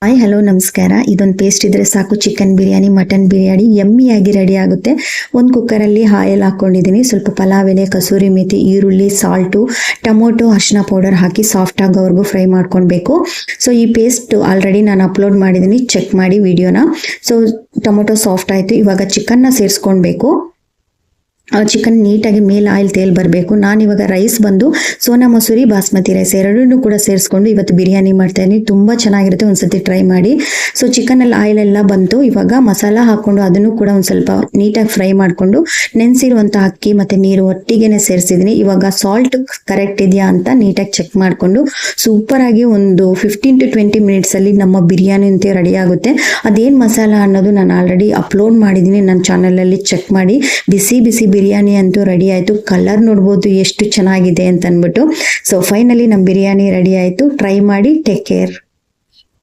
Hi hello ನಮಸ್ಕಾರ. ಇದೊಂದು paste ಇದ್ರೆ ಸಾಕು, ಚಿಕನ್ ಬಿರಿಯಾನಿ ಮಟನ್ ಬಿರಿಯಾನಿ ಯಮ್ಮಿಯಾಗಿ ರೆಡಿ ಆಗುತ್ತೆ. ಒಂದು ಕುಕ್ಕರಲ್ಲಿ ಆಯಿಲ್ ಹಾಕ್ಕೊಂಡಿದ್ದೀನಿ, ಸ್ವಲ್ಪ ಪಲಾವ್ ಎಲೆ, ಕಸೂರಿ ಮೇಥಿ, ಈರುಳ್ಳಿ, ಸಾಲ್ಟು, ಟೊಮೊಟೊ, ಅರಿಶಿನ ಪೌಡರ್ ಹಾಕಿ ಸಾಫ್ಟ್ ಆಗೋವರೆಗೂ ಫ್ರೈ ಮಾಡ್ಕೊಳ್ಬೇಕು. ಸೊ ಈ ಪೇಸ್ಟ್ ಆಲ್ರೆಡಿ ನಾನು ಅಪ್ಲೋಡ್ ಮಾಡಿದ್ದೀನಿ, ಚೆಕ್ ಮಾಡಿ ವಿಡಿಯೋನ. ಸೊ ಟೊಮೊಟೊ ಸಾಫ್ಟ್ ಆಯಿತು, ಇವಾಗ ಚಿಕನ್ನ ಸೇರಿಸ್ಕೊಳ್ಬೇಕು. ಚಿಕನ್ ನೀಟಾಗಿ ಮೇಲೆ ಆಯಿಲ್ ತೇಲ್ ಬರಬೇಕು. ನಾನಿವಾಗ ರೈಸ್ ಬಂದು ಸೋನಾ ಮಸೂರಿ ಬಾಸ್ಮತಿ ರೈಸ್ ಎರಡನ್ನೂ ಕೂಡ ಸೇರಿಸ್ಕೊಂಡು ಇವತ್ತು ಬಿರಿಯಾನಿ ಮಾಡ್ತಾ ಇದ್ದೀನಿ. ತುಂಬ ಚೆನ್ನಾಗಿರುತ್ತೆ, ಒಂದ್ಸತಿ ಟ್ರೈ ಮಾಡಿ. ಸೊ ಚಿಕನಲ್ಲಿ ಆಯಿಲ್ ಎಲ್ಲ ಬಂತು, ಇವಾಗ ಮಸಾಲ ಹಾಕ್ಕೊಂಡು ಅದನ್ನು ಕೂಡ ಒಂದು ಸ್ವಲ್ಪ ನೀಟಾಗಿ ಫ್ರೈ ಮಾಡಿಕೊಂಡು ನೆನೆಸಿರುವಂಥ ಅಕ್ಕಿ ಮತ್ತು ನೀರು ಒಟ್ಟಿಗೆನೆ ಸೇರಿಸಿದ್ದೀನಿ. ಇವಾಗ ಸಾಲ್ಟ್ ಕರೆಕ್ಟ್ ಇದೆಯಾ ಅಂತ ನೀಟಾಗಿ ಚೆಕ್ ಮಾಡಿಕೊಂಡು ಸೂಪರಾಗಿ ಒಂದು 15 to 20 ಮಿನಿಟ್ಸಲ್ಲಿ ನಮ್ಮ ಬಿರಿಯಾನಿ ಅಂತ ರೆಡಿ ಆಗುತ್ತೆ. ಅದೇನು ಮಸಾಲ ಅನ್ನೋದು ನಾನು ಆಲ್ರೆಡಿ ಅಪ್ಲೋಡ್ ಮಾಡಿದ್ದೀನಿ ನನ್ನ ಚಾನಲಲ್ಲಿ, ಚೆಕ್ ಮಾಡಿ. ಬಿಸಿ ಬಿಸಿ ಬಿರಿಯಾನಿ ಅಂತೂ ರೆಡಿ ಆಯಿತು. ಕಲರ್ ನೋಡ್ಬೋದು ಎಷ್ಟು ಚೆನ್ನಾಗಿದೆ ಅಂತ ಅಂದ್ಬಿಟ್ಟು. ಸೊ ಫೈನಲಿ ನಮ್ಮ ಬಿರಿಯಾನಿ ರೆಡಿ ಆಯಿತು. ಟ್ರೈ ಮಾಡಿ. Take care.